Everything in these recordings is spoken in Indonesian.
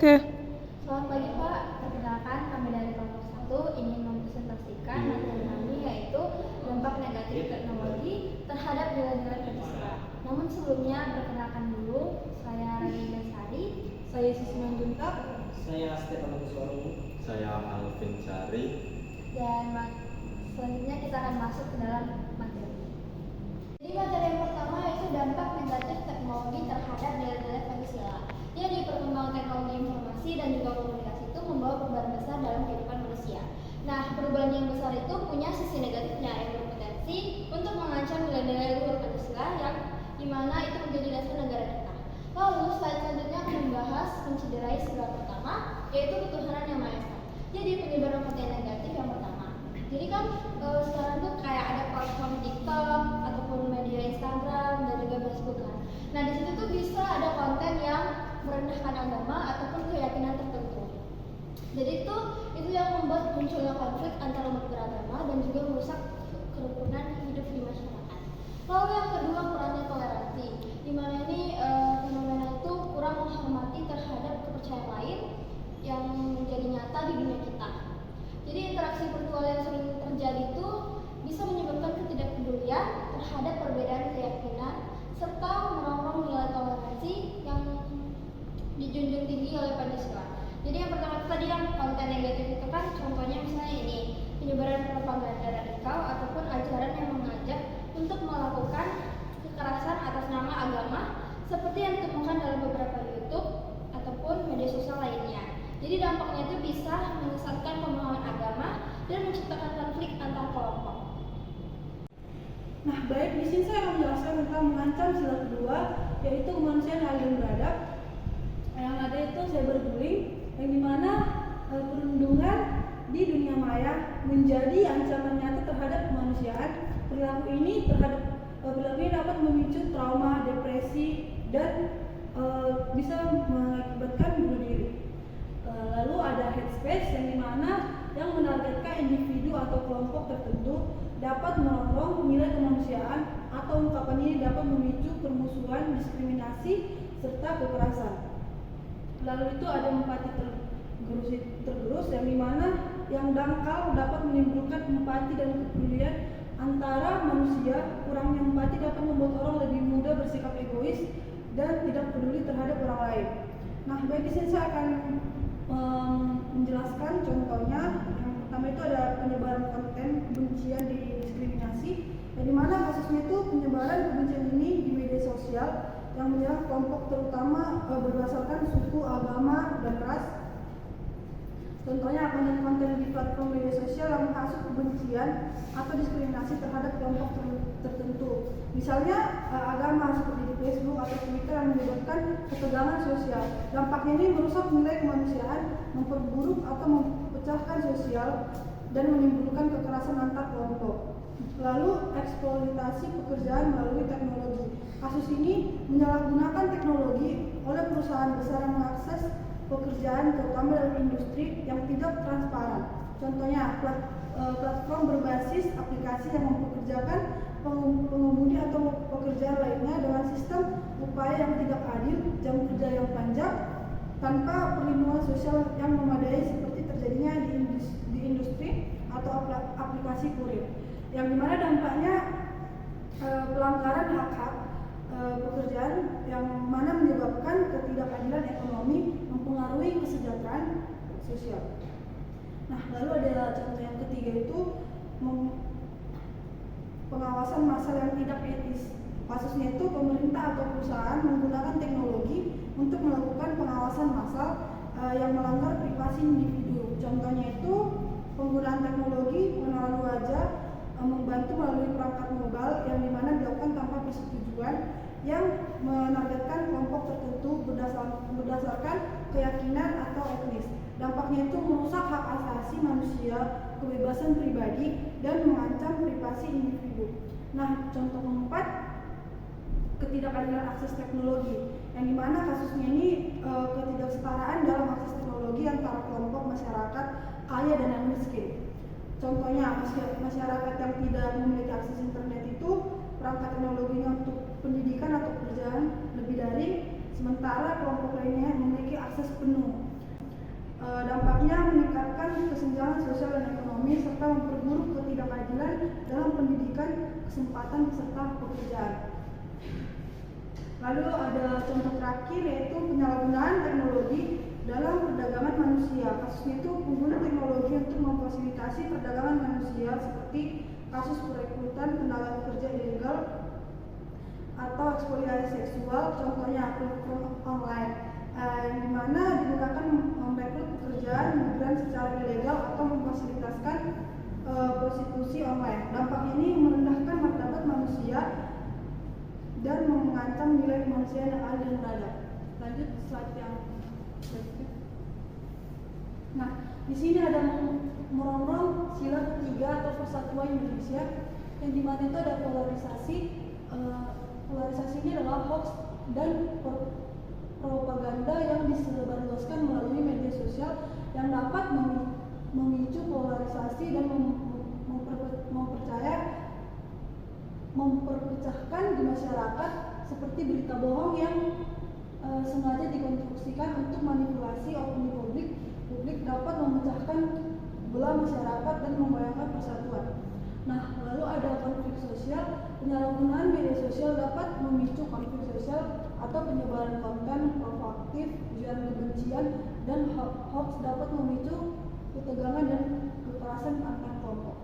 Oke. Selamat pagi Pak, perkenalkan kami dari kelompok 1 ingin mempresentasikan materi kami yaitu dampak negatif teknologi terhadap nilai-nilai Pancasila. Namun sebelumnya perkenalkan dulu, saya Rina Sari, Saya Sisman Junta. Saya Stefan Kuswaru. Saya Alvin Sari. dan selanjutnya kita akan masuk ke dalam materi. Jadi materi yang pertama yaitu dampak negatif teknologi terhadap nilai-nilai Pancasila. Jadi perkembangan teknologi informasi dan juga komunikasi itu membawa perubahan besar dalam kehidupan manusia. Nah, perubahan yang besar itu punya sisi negatifnya yang berpotensi untuk mengancam nilai-nilai luhur Pancasila yang dimana itu menjadi dasar negara kita. Lalu slide selanjutnya akan membahas mencederai segala pertama, yaitu ketuhanan yang Maha Esa. Jadi penyebaran konten negatif yang pertama. Jadi kan sekarang tuh kayak ada platform TikTok ataupun media Instagram dan juga Facebook kan. Nah di situ tuh bisa ada konten yang merendahkan agama ataupun keyakinan tertentu. Jadi itu yang membuat munculnya konflik antara umat beragama dan juga merusak kerukunan hidup di masyarakat. Lalu yang kedua kurangnya toleransi, di mana ini fenomena itu kurang menghormati terhadap kepercayaan lain yang menjadi nyata di dunia kita. Jadi interaksi virtual yang sering terjadi itu bisa menyebabkan ketidakpedulian terhadap perbedaan keyakinan serta merongrong nilai toleransi yang dijunjung tinggi oleh Pancasila. Jadi yang pertama tadi yang konten negatif itu kan contohnya misalnya ini penyebaran propaganda radikal ataupun ajaran yang mengajak untuk melakukan kekerasan atas nama agama seperti yang ditemukan dalam beberapa YouTube ataupun media sosial lainnya. Jadi dampaknya itu bisa menyesatkan pemahaman agama dan menciptakan konflik antar kelompok. Nah, baik, di sini saya akan menjelaskan tentang mengancam sila kedua, yaitu kemanusiaan adil dan beradab. Yang ada itu cyberbullying, yang dimana perundungan di dunia maya menjadi ancaman nyata terhadap kemanusiaan. Perilaku ini dapat memicu trauma, depresi, dan bisa mengakibatkan bunuh diri. Lalu ada hate speech yang dimana yang menargetkan individu atau kelompok tertentu dapat merongrong nilai kemanusiaan atau ungkapan ini dapat memicu permusuhan, diskriminasi, serta kekerasan. Lalu itu ada empati tergerus yang dimana yang dangkal dapat menimbulkan empati dan kepedulian antara manusia. Kurangnya empati dapat membuat orang lebih mudah bersikap egois dan tidak peduli terhadap orang lain. Nah, baik di sini saya akan menjelaskan contohnya. Yang pertama itu ada penyebaran konten kebencian di diskriminasi, yang dimana kasusnya itu penyebaran kebencian ini di media sosial yang menyerang kelompok terutama berdasarkan suku, agama, dan ras. Contohnya konten-konten di platform media sosial yang menghasut kebencian atau diskriminasi terhadap kelompok tertentu. Misalnya agama seperti di Facebook atau Twitter yang menyebabkan ketegangan sosial. Dampaknya ini merusak nilai kemanusiaan, memperburuk atau mempecahkan sosial, dan menimbulkan kekerasan antar kelompok. Lalu eksploitasi pekerjaan melalui teknologi. Kasus ini menyalahgunakan teknologi oleh perusahaan besar yang mengakses pekerjaan terutama dalam industri yang tidak transparan. Contohnya platform berbasis aplikasi yang mempekerjakan pengemudi atau pekerjaan lainnya dengan sistem upah yang tidak adil, jam kerja yang panjang, tanpa perlindungan sosial yang memadai seperti terjadinya di industri atau aplikasi kurir. Yang dimana dampaknya pelanggaran hak-hak pekerjaan yang mana menyebabkan ketidakadilan ekonomi, mempengaruhi kesejahteraan sosial. Nah, lalu ada contoh yang ketiga itu pengawasan massal yang tidak etis. Kasusnya itu pemerintah atau perusahaan menggunakan teknologi untuk melakukan pengawasan massal yang melanggar privasi individu. Contohnya itu penggunaan teknologi pengenalan wajah membantu melalui perangkat mobile yang dimana dilakukan tanpa persetujuan yang menargetkan kelompok tertentu berdasarkan keyakinan atau etnis. Dampaknya itu merusak hak asasi manusia, kebebasan pribadi, dan mengancam privasi individu. Nah, contoh keempat, ketidakadilan akses teknologi, yang dimana kasusnya ini ketidaksetaraan dalam akses teknologi antara kelompok masyarakat kaya dan yang miskin. Contohnya, masyarakat yang tidak memiliki akses internet itu perangkat teknologinya untuk pendidikan atau pekerjaan lebih daring, sementara kelompok lainnya memiliki akses penuh. Ia meningkatkan kesenjangan sosial dan ekonomi serta memperburuk ketidakadilan dalam pendidikan, kesempatan serta pekerjaan. Lalu ada contoh terakhir yaitu penyalahgunaan teknologi dalam perdagangan manusia. Kasusnya itu penggunaan teknologi untuk memfasilitasi perdagangan manusia seperti kasus perekrutan tenaga kerja ilegal atau eksploitasi seksual, contohnya platform online, di mana digunakan merekrut pekerjaan migran secara ilegal atau memfasilitasikan prostitusi online. Dampaknya ini merendahkan martabat manusia dan mengancam nilai kemanusiaan yang adil dan beradab. Lanjut slide yang berikutnya. Nah, di sini ada merongrong sila ketiga atau persatuan Indonesia, yang dimana itu ada polarisasi. Polarisasi ini adalah hoax dan propaganda yang disebarluaskan melalui media sosial yang dapat memicu polarisasi dan memperpecahkan di masyarakat, seperti berita bohong yang sengaja dikonstruksikan untuk manipulasi opini publik dapat memecahkan belah masyarakat dan membayangkan persatuan. Nah, lalu ada konflik sosial. Penyalahgunaan media sosial dapat memicu konflik sosial atau penyebaran konten provokatif, ujaran kebencian, dan hoax dapat memicu ketegangan dan kekerasan antar kelompok.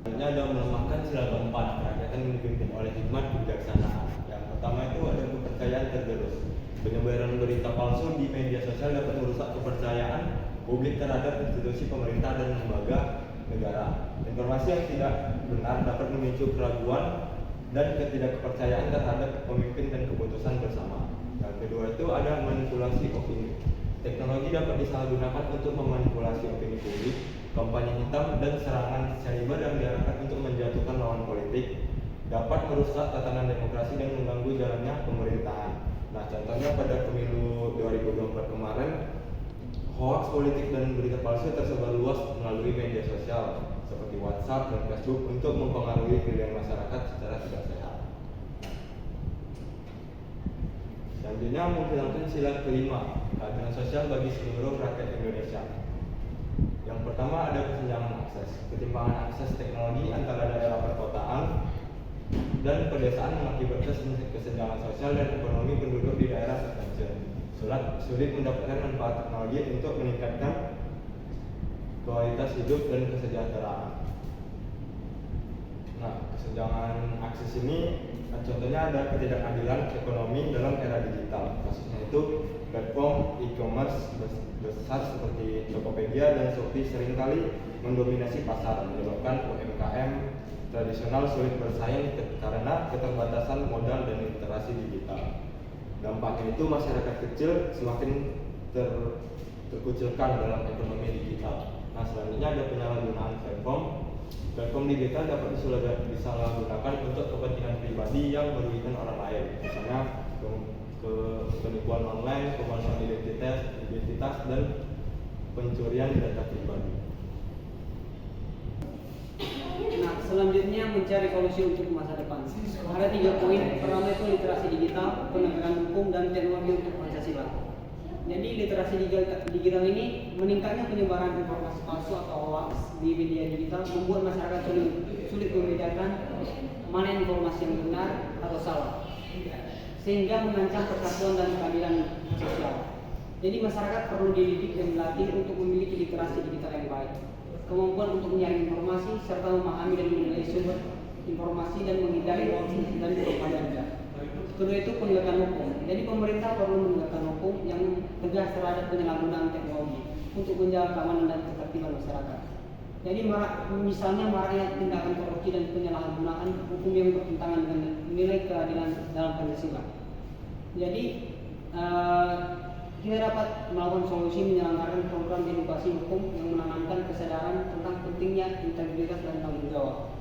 Selanjutnya ada melemahkan sila keempat, kerakyatan yang dipimpin oleh hikmat kebijaksanaan. Yang pertama itu ada kepercayaan tergerus. Penyebaran berita palsu di media sosial dapat merusak kepercayaan publik terhadap institusi pemerintah dan lembaga negara. Informasi yang tidak benar dapat memicu keraguan dan ketidakpercayaan terhadap pemimpin dan keputusan bersama. Yang kedua itu ada manipulasi opini. Teknologi dapat disalahgunakan untuk memanipulasi opini publik, kampanye hitam, dan serangan cyber yang diarahkan untuk menjatuhkan lawan politik dapat merusak tatanan demokrasi dan mengganggu jalannya pemerintahan. Nah, contohnya pada pemilu 2024 kemarin, hoax politik dan berita palsu tersebar luas melalui media sosial seperti WhatsApp dan Facebook untuk mempengaruhi pilihan masyarakat secara tidak sehat. Selanjutnya menghilangkan sila kelima, keadilan sosial bagi seluruh rakyat Indonesia. Yang pertama ada kesenjangan akses. Ketimpangan akses teknologi antara daerah perkotaan dan pedesaan mengakibatkan kesenjangan sosial dan ekonomi penduduk di daerah terpencil. Sulit mendapatkan manfaat teknologi untuk meningkatkan kualitas hidup dan kesejahteraan. Nah, kesenjangan akses ini contohnya ada ketidakadilan ekonomi dalam era digital. Kasusnya itu platform e-commerce besar seperti Tokopedia dan Shopee seringkali mendominasi pasar, menyebabkan UMKM tradisional sulit bersaing karena keterbatasan modal dan literasi digital. Dampaknya itu masyarakat kecil semakin terkucilkan dalam ekonomi digital. Nah, selanjutnya ada penyalahgunaan platform. Platform digital dapat disalahgunakan untuk kepentingan pribadi yang merugikan orang lain, misalnya penipuan online, pemalsuan identitas, dan pencurian data pribadi. Nah, selanjutnya mencari solusi untuk masa depan. Ada 3 poin. Pertama itu literasi digital, penegakan hukum, dan teknologi untuk Pancasila. Jadi literasi digital ini meningkatnya penyebaran informasi palsu atau hoax di media digital membuat masyarakat sulit membedakan mana informasi yang benar atau salah, sehingga mengancam persatuan dan keadilan sosial. Jadi masyarakat perlu dididik dan dilatih untuk memiliki literasi digital yang baik, kemampuan untuk menyaring informasi serta memahami dan menilai sumber informasi dan menghindari hoax dan propaganda. Kedua itu penegakan hukum. Jadi pemerintah perlu menegakkan hukum yang tegas terhadap penyalahgunaan teknologi untuk menjaga keamanan dan ketertiban masyarakat. Jadi misalnya maraknya tindakan korupsi dan penyalahgunaan hukum yang bertentangan dengan nilai keadilan dalam Pancasila. Jadi kita dapat melakukan solusi menyelenggarakan program edukasi hukum yang menanamkan kesadaran tentang pentingnya integritas dan tanggung jawab.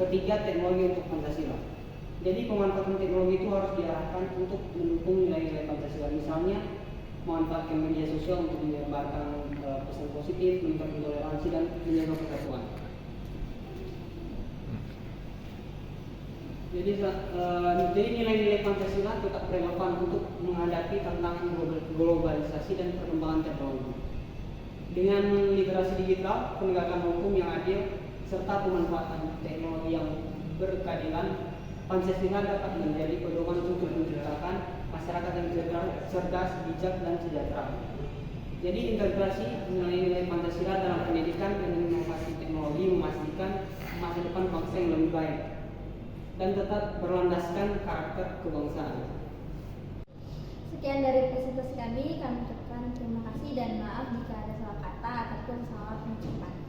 Ketiga, teknologi untuk Pancasila. Jadi pemanfaatan teknologi itu harus diarahkan untuk mendukung nilai-nilai Pancasila. Misalnya memanfaatkan media sosial untuk menyebarkan pesan positif, meningkatkan toleransi dan menjaga persatuan. Jadi nilai-nilai Pancasila tetap relevan untuk menghadapi tantangan globalisasi dan perkembangan teknologi. Dengan literasi digital, penegakan hukum yang adil, serta pemanfaatan teknologi yang berkeadilan, Pancasila dapat menjadi pedoman untuk menciptakan masyarakat yang cerdas, bijak, dan sejahtera. Jadi integrasi nilai-nilai Pancasila dalam pendidikan dengan inovasi teknologi memastikan masa depan bangsa yang lebih baik dan tetap berlandaskan karakter kebangsaan. Sekian dari presentasi kami ucapkan terima kasih dan maaf jika ada salah kata ataupun salah pengucapan.